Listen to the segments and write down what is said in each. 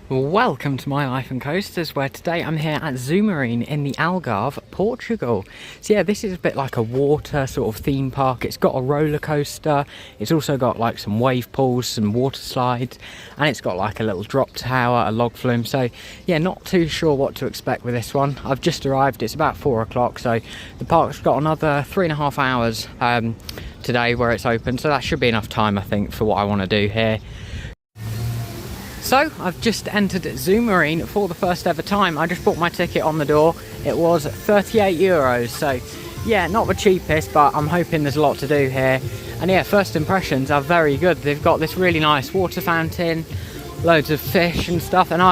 Welcome to My Life and Coasters, where today I'm here at Zoomarine in the Algarve, Portugal. So yeah, this is a bit like a water sort of theme park. It's got a roller coaster, it's also got like some wave pools, some water slides, and it's got like a little drop tower, a log flume. So yeah, not too sure what to expect with this one. I've just arrived, it's about 4 o'clock, so the park's got another 3.5 hours today where it's open, so that should be enough time I think for what I want to do here. So I've just entered Zoomarine for the first ever time. I just bought my ticket on the door. It was 38 euros, so yeah, not the cheapest, but I'm hoping there's a lot to do here. And yeah, first impressions are very good. They've got this really nice water fountain, loads of fish and stuff, and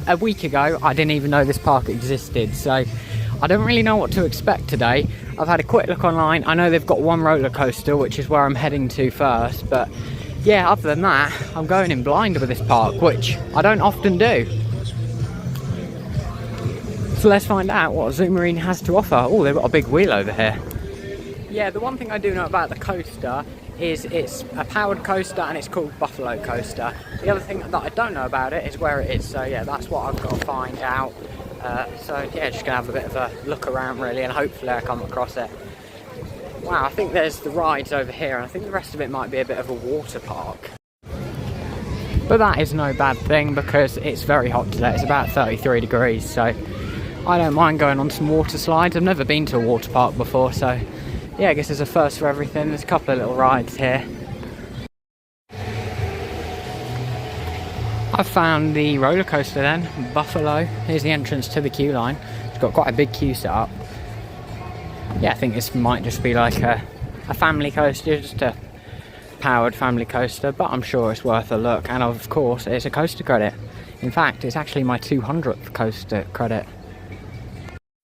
a week ago I didn't even know this park existed, so I don't really know what to expect today. I've had a quick look online. I know they've got one roller coaster, which is where I'm heading to first, but yeah, other than that, I'm going in blind with this park, which I don't often do. So let's find out what Zoomarine has to offer. Oh, they've got a big wheel over here. Yeah, the one thing I do know about the coaster is it's a powered coaster and it's called Buffalo Coaster. The other thing that I don't know about it is where it is, so yeah, that's what I've got to find out. So yeah, just gonna have a bit of a look around really, and hopefully I come across it. Wow, I think there's the rides over here, and I think the rest of it might be a bit of a water park. But that is no bad thing because it's very hot today. It's about 33 degrees, so I don't mind going on some water slides. I've never been to a water park before, so yeah, I guess there's a first for everything. There's a couple of little rides here. I've found the roller coaster then, Buffalo. Here's the entrance to the queue line. It's got quite a big queue set up. Yeah, I think this might just be like a family coaster, just a powered family coaster, but I'm sure it's worth a look. And of course, it's a coaster credit. In fact, it's actually my 200th coaster credit.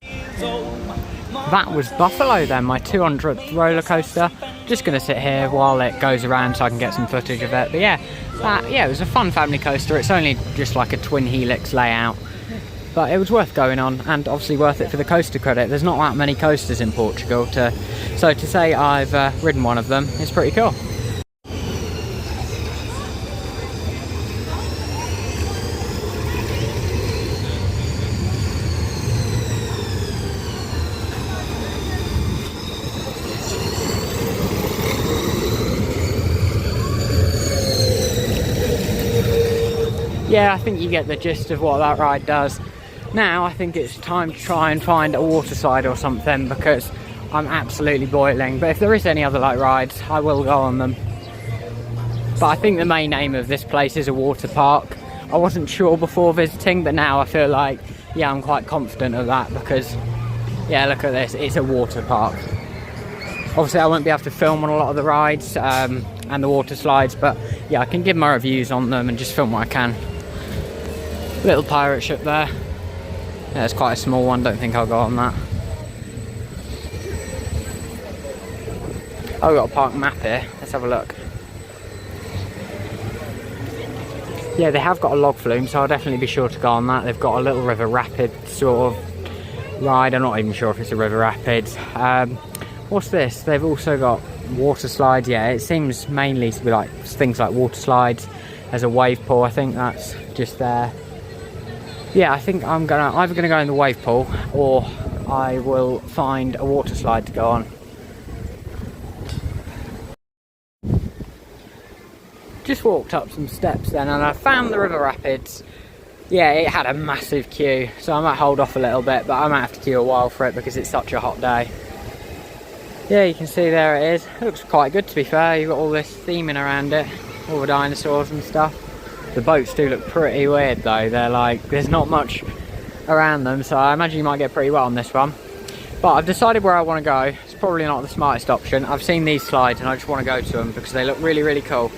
That was Buffalo then, my 200th roller coaster. Just going to sit here while it goes around so I can get some footage of it. But yeah, it was a fun family coaster. It's only just like a twin helix layout. But it was worth going on, and obviously worth it for the coaster credit. There's not that many coasters in Portugal, so to say I've ridden one of them is pretty cool. Yeah, I think you get the gist of what that ride does. Now I think it's time to try and find a water slide or something because I'm absolutely boiling. But if there is any other like rides, I will go on them. But I think the main aim of this place is a water park. I wasn't sure before visiting, but now I feel like, yeah, I'm quite confident of that because, yeah, look at this, it's a water park. Obviously I won't be able to film on a lot of the rides and the water slides, but yeah, I can give my reviews on them and just film what I can. Little pirate ship there. Yeah, it's quite a small one, don't think I'll go on that. Oh, we've got a park map here, let's have a look. Yeah, they have got a log flume, so I'll definitely be sure to go on that. They've got a little river rapid sort of ride. I'm not even sure if it's a river rapids. What's this? They've also got water slides. Yeah, it seems mainly to be like things like water slides. There's a wave pool, I think that's just there. Yeah, I think I'm either gonna go in the wave pool or I will find a water slide to go on. Just walked up some steps then and I found the river rapids. Yeah, it had a massive queue, so I might hold off a little bit, but I might have to queue a while for it because it's such a hot day. Yeah, you can see there it is. It looks quite good to be fair. You've got all this theming around it, all the dinosaurs and stuff. The boats do look pretty weird though. They're like, there's not much around them, so I imagine you might get pretty wet on this one. But I've decided where I want to go. It's probably not the smartest option. I've seen these slides and I just want to go to them because they look really, really cool.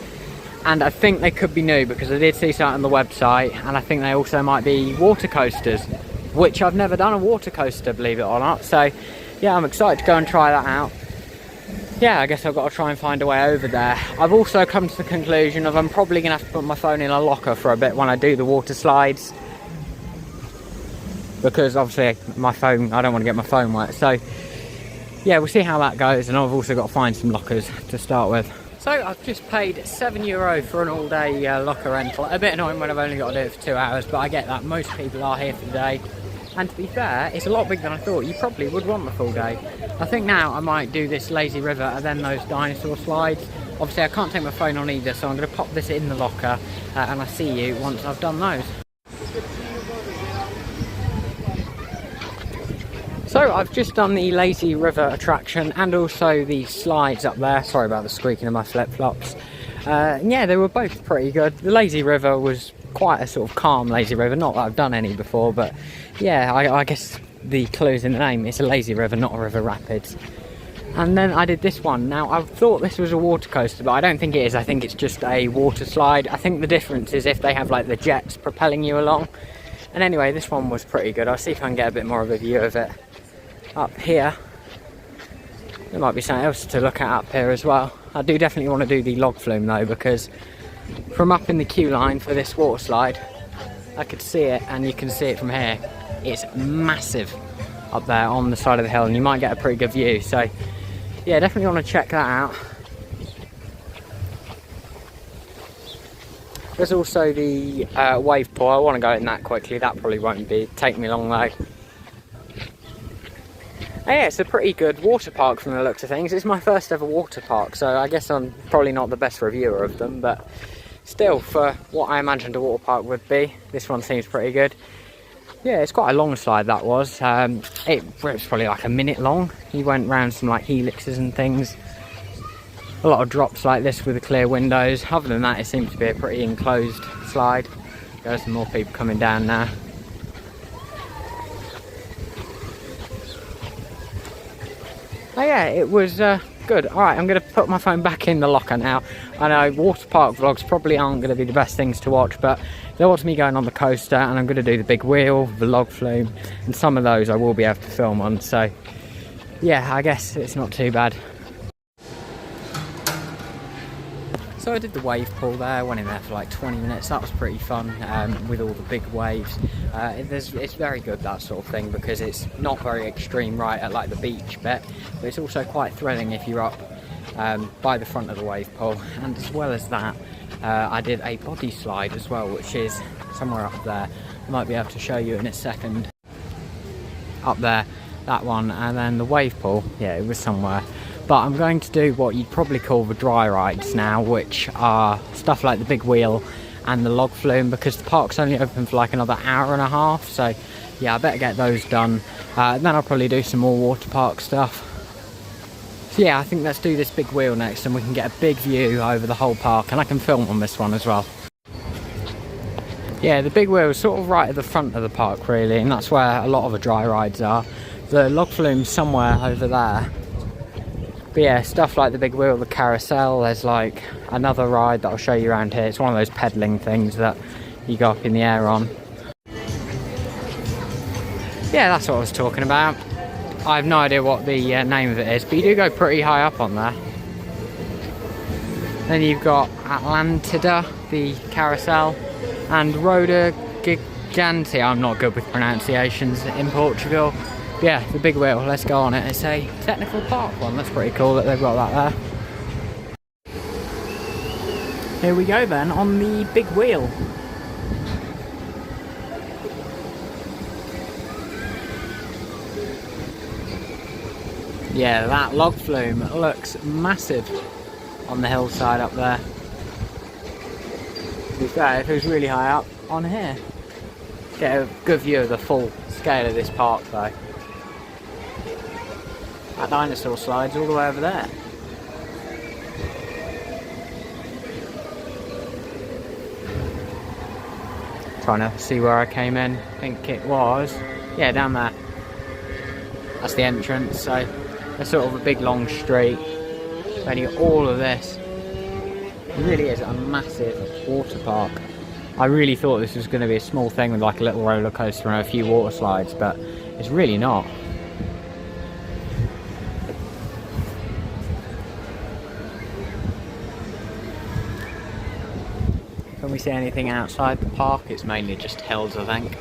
And I think they could be new because I did see something on the website, and I think they also might be water coasters, which I've never done a water coaster, believe it or not. So yeah, I'm excited to go and try that out. Yeah, I guess I've got to try and find a way over there. I've also come to the conclusion of I'm probably going to have to put my phone in a locker for a bit when I do the water slides. Because obviously my phone, I don't want to get my phone wet. So yeah, we'll see how that goes, and I've also got to find some lockers to start with. So I've just paid €7 for an all-day locker rental. A bit annoying when I've only got to do it for 2 hours, but I get that. Most people are here for the day. And to be fair, it's a lot bigger than I thought. You probably would want the full day. I think now I might do this lazy river and then those dinosaur slides. Obviously I can't take my phone on either, so I'm going to pop this in the locker and I'll see you once I've done those. So I've just done the lazy river attraction and also the slides up there. Sorry about the squeaking of my flip-flops. Yeah, they were both pretty good. The lazy river was quite a sort of calm lazy river. Not that I've done any before, but yeah, I guess the clue's in the name. It's a lazy river, not a river rapids. And then I did this one. Now, I thought this was a water coaster, but I don't think it is. I think it's just a water slide. I think the difference is if they have like the jets propelling you along. And anyway, this one was pretty good. I'll see if I can get a bit more of a view of it up here. There might be something else to look at up here as well. I do definitely want to do the log flume though, because from up in the queue line for this water slide, I could see it, and you can see it from here. It's massive up there on the side of the hill, and you might get a pretty good view. So yeah, definitely want to check that out. There's also the wave pool. I want to go in that quickly. That probably won't take me long though. Yeah, it's a pretty good water park from the looks of things. It's my first ever water park, so I guess I'm probably not the best reviewer of them, but still, for what I imagined a water park would be, this one seems pretty good. Yeah, it's quite a long slide, that was. It was probably like a minute long. You went round some like helixes and things. A lot of drops like this with the clear windows. Other than that, it seems to be a pretty enclosed slide. There's some more people coming down now. Oh yeah, it was good. Alright, I'm going to put my phone back in the locker now. I know water park vlogs probably aren't going to be the best things to watch, but there was me going on the coaster, and I'm going to do the big wheel, the log flume, and some of those I will be able to film on, so yeah, I guess it's not too bad. So I did the wave pool there, went in there for like 20 minutes. That was pretty fun with all the big waves. It's very good, that sort of thing, because it's not very extreme right at like the beach bit, but it's also quite thrilling if you're up by the front of the wave pool. And as well as that, I did a body slide as well, which is somewhere up there. I might be able to show you in a second. Up there, that one, and then the wave pool, yeah, it was somewhere. But I'm going to do what you'd probably call the dry rides now, which are stuff like the big wheel and the log flume, because the park's only open for like another hour and a half. So yeah, I better get those done. Then I'll probably do some more water park stuff. So yeah, I think let's do this big wheel next, and we can get a big view over the whole park, and I can film on this one as well. Yeah, the big wheel is sort of right at the front of the park really, and that's where a lot of the dry rides are. The log flume's somewhere over there. But yeah, stuff like the big wheel, the carousel, there's like another ride that I'll show you around here. It's one of those pedaling things that you go up in the air on. Yeah, that's what I was talking about. I have no idea what the name of it is, but you do go pretty high up on there. Then you've got Atlantida, the carousel, and Roda Gigante. I'm not good with pronunciations in Portugal. Yeah, the big wheel, let's go on it. It's a technical park one. That's pretty cool that they've got that there. Here we go then, on the big wheel. Yeah, that log flume looks massive on the hillside up there. To be fair, if it was really high up on here. Get a good view of the full scale of this park though. That dinosaur slide's all the way over there. Trying to see where I came in. I think it was, yeah, down there. That's the entrance, so there's sort of a big long street. Then you got all of this. It really is a massive water park. I really thought this was going to be a small thing with like a little roller coaster and a few water slides, but it's really not. When we see anything outside the park, it's mainly just hills, I think.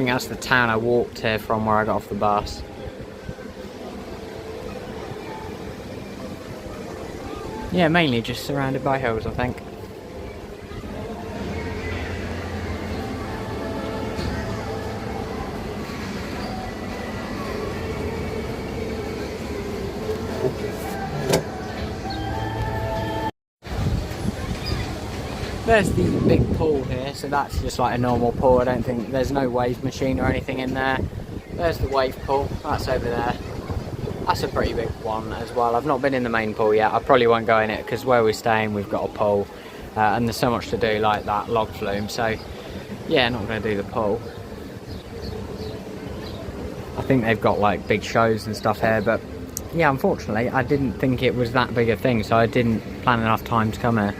think that's the town I walked here from, where I got off the bus. Yeah, mainly just surrounded by hills, I think. There's the big pool here, so that's just like a normal pool. I don't think there's no wave machine or anything in there. There's the wave pool, that's over there. That's a pretty big one as well. I've not been in the main pool yet. I probably won't go in it because where we're staying we've got a pool and there's so much to do, like that log flume. So yeah, not going to do the pool. I think they've got like big shows and stuff here, but yeah, unfortunately I didn't think it was that big a thing, so I didn't plan enough time to come here.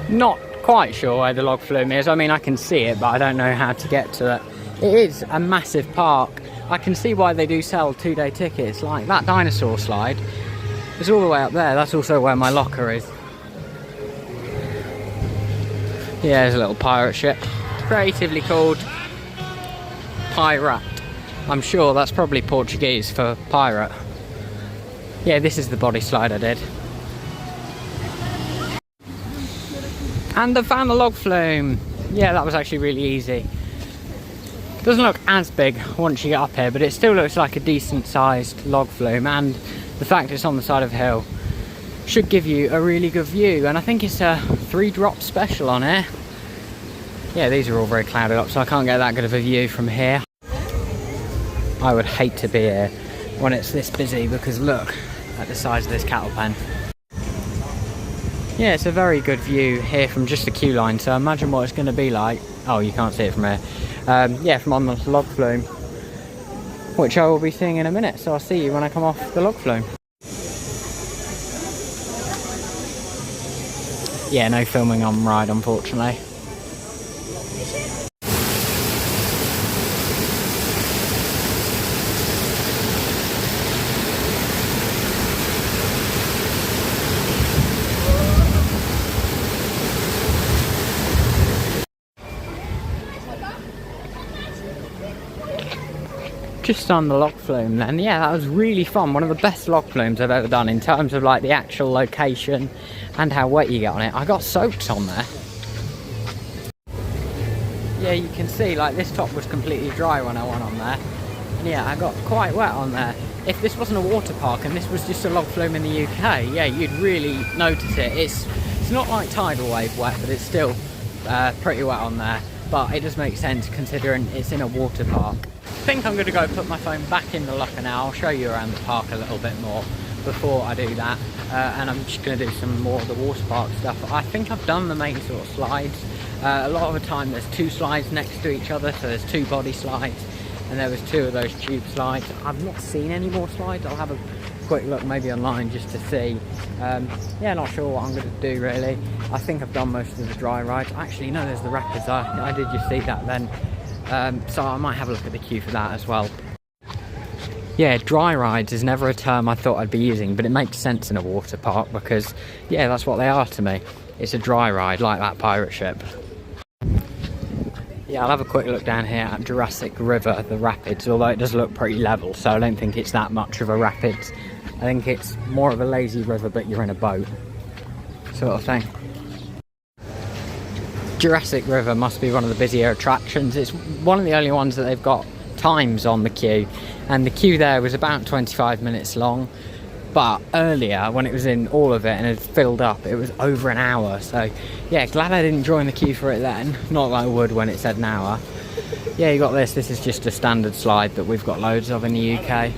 Not quite sure where the log flume is. I mean, I can see it, but I don't know how to get to it. It is a massive park. I can see why they do sell 2-day tickets. Like that dinosaur slide is all the way up there. That's also where my locker is. Yeah, there's a little pirate ship. Creatively called Pirate. I'm sure that's probably Portuguese for pirate. Yeah, this is the body slide I did. And I found the log flume. Yeah, that was actually really easy. Doesn't look as big once you get up here, but it still looks like a decent sized log flume, and the fact it's on the side of a hill should give you a really good view. And I think it's a 3-drop special on here. Yeah, these are all very clouded up, so I can't get that good of a view from here. I would hate to be here when it's this busy, because look at the size of this cattle pen. Yeah, it's a very good view here from just the queue line, so imagine what it's going to be like. Oh, you can't see it from here. Yeah, from on the log flume, which I will be seeing in a minute, so I'll see you when I come off the log flume. Yeah, no filming on ride, unfortunately. Just on the log flume then, yeah, that was really fun. One of the best log flumes I've ever done in terms of like the actual location and how wet you get on it. I got soaked on there. Yeah, you can see like this top was completely dry when I went on there. And yeah, I got quite wet on there. If this wasn't a water park and this was just a log flume in the UK, yeah, you'd really notice it. It's not like tidal wave wet, but it's still pretty wet on there. But it does make sense considering it's in a water park. I think I'm going to go put my phone back in the locker now. I'll show you around the park a little bit more before I do that, and I'm just going to do some more of the water park stuff. I think I've done the main sort of slides. A lot of the time there's 2 slides next to each other, so there's 2 body slides, and there was 2 of those tube slides. I've not seen any more slides. I'll have a quick look maybe online just to see. Yeah, not sure what I'm going to do really. I think I've done most of the dry rides. Actually no, there's the rapids. I did just see that then. So I might have a look at the queue for that as well. Yeah, dry rides is never a term I thought I'd be using, but it makes sense in a water park because, yeah, that's what they are to me. It's a dry ride, like that pirate ship. Yeah, I'll have a quick look down here at Jurassic River, the rapids, although it does look pretty level, so I don't think it's that much of a rapids. I think it's more of a lazy river, but you're in a boat, sort of thing. Jurassic River must be one of the busier attractions. It's one of the only ones that they've got times on the queue, and the queue there was about 25 minutes long, but earlier when it was in all of it and it filled up, it was over an hour. So yeah, glad I didn't join the queue for it then, not like I would when it said an hour. Yeah, you got this is just a standard slide that we've got loads of in the UK.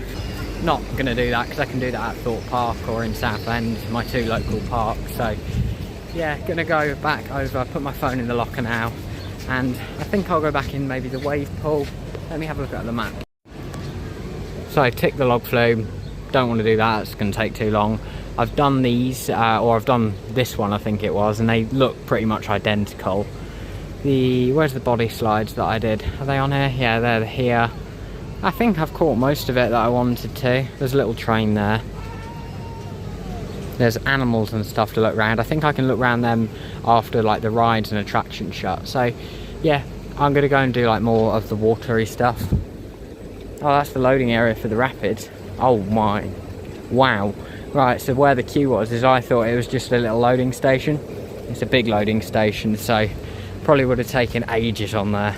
Not going to do that because I can do that at Thorpe Park or in Southend, my 2 local parks. So yeah, gonna go back over, put my phone in the locker now, and I think I'll go back in maybe the wave pool. Let me have a look at the map. So I ticked the log flume, don't want to do that, it's gonna take too long. I've done these, or I've done this one I think it was, and they look pretty much identical. Where's the body slides that I did? Are they on here? Yeah, they're here. I think I've caught most of it that I wanted to. There's a little train there. There's animals and stuff to look around. I think I can look around them after like the rides and attractions shut. So yeah, I'm gonna go and do like more of the watery stuff. Oh, that's the loading area for the rapids. Oh my, wow. Right, so where the queue was is I thought it was just a little loading station. It's a big loading station, so probably would have taken ages on there.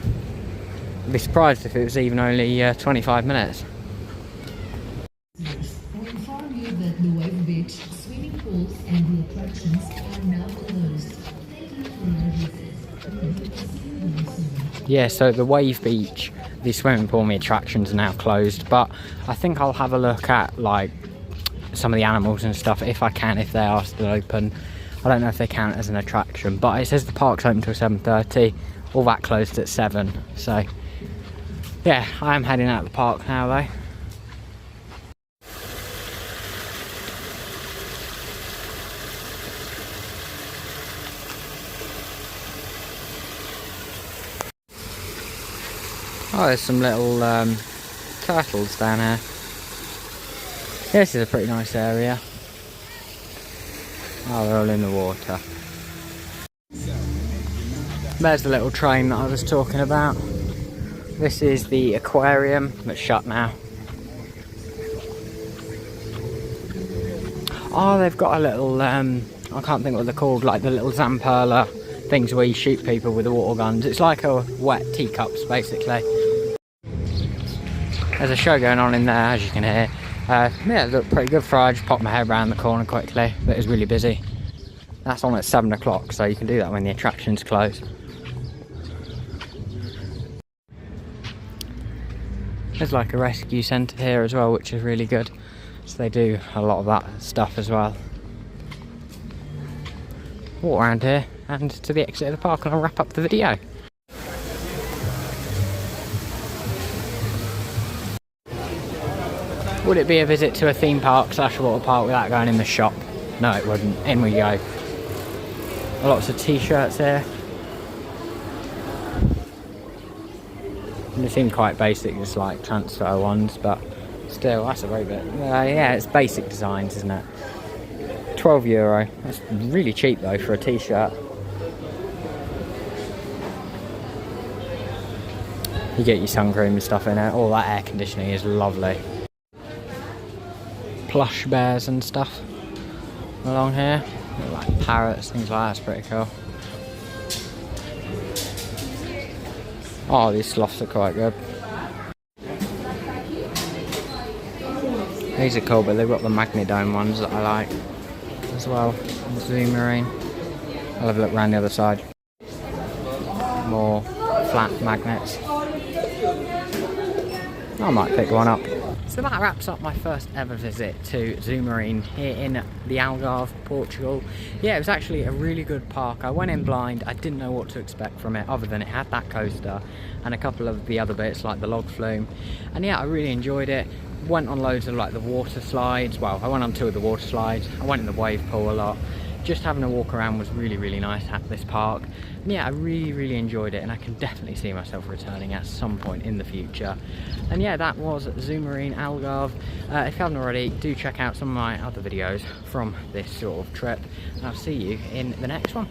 I'd be surprised if it was even only 25 minutes. I inform you that the wave beach, swimming pools and the attractions are now closed. Thank you for your visit. Yeah, so the wave beach, the swimming pool and the attractions are now closed, but I think I'll have a look at like some of the animals and stuff if I can, if they are still open. I don't know if they count as an attraction, but it says the park's open till 7:30. All that closed at 7, so yeah, I am heading out of the park now though. Oh, there's some little turtles down here. This is a pretty nice area. Oh, they're all in the water. There's the little train that I was talking about. This is the aquarium that's shut now. Oh, they've got a little, I can't think what they're called, like the little Zamperla things where you shoot people with the water guns. It's like a wet teacups, basically. There's a show going on in there, as you can hear. Yeah, it looked pretty good for I just popped my head around the corner quickly, but it was really busy. That's on at 7 o'clock, so you can do that when the attractions close. There's like a rescue centre here as well, which is really good. So they do a lot of that stuff as well. Walk around here and to the exit of the park, and I'll wrap up the video. Would it be a visit to a theme park / water park without going in the shop? No, it wouldn't. In we go. Lots of t-shirts here. And they seem quite basic, just like transfer ones, but still, that's a very bit. Yeah, it's basic designs, isn't it? €12. That's really cheap though for a t-shirt. You get your sun cream and stuff in it. All that air conditioning is lovely. Plush bears and stuff along here, like parrots, things like that. It's pretty cool. Oh, these sloths are quite good. These are cool, but they've got the Magnidome ones that I like as well. Zoomarine. I'll have a look around the other side. More flat magnets. I might pick one up. So that wraps up my first ever visit to Zoomarine here in the Algarve, Portugal. Yeah, it was actually a really good park. I went in blind. I didn't know what to expect from it, other than it had that coaster and a couple of the other bits like the log flume. And yeah, I really enjoyed it. Went on loads of like the water slides. Well, I went on 2 of the water slides. I went in the wave pool a lot. Just having a walk around was really, really nice at this park. And yeah, I really, really enjoyed it, and I can definitely see myself returning at some point in the future. And yeah, that was Zoomarine Algarve. If you haven't already, do check out some of my other videos from this sort of trip, and I'll see you in the next one.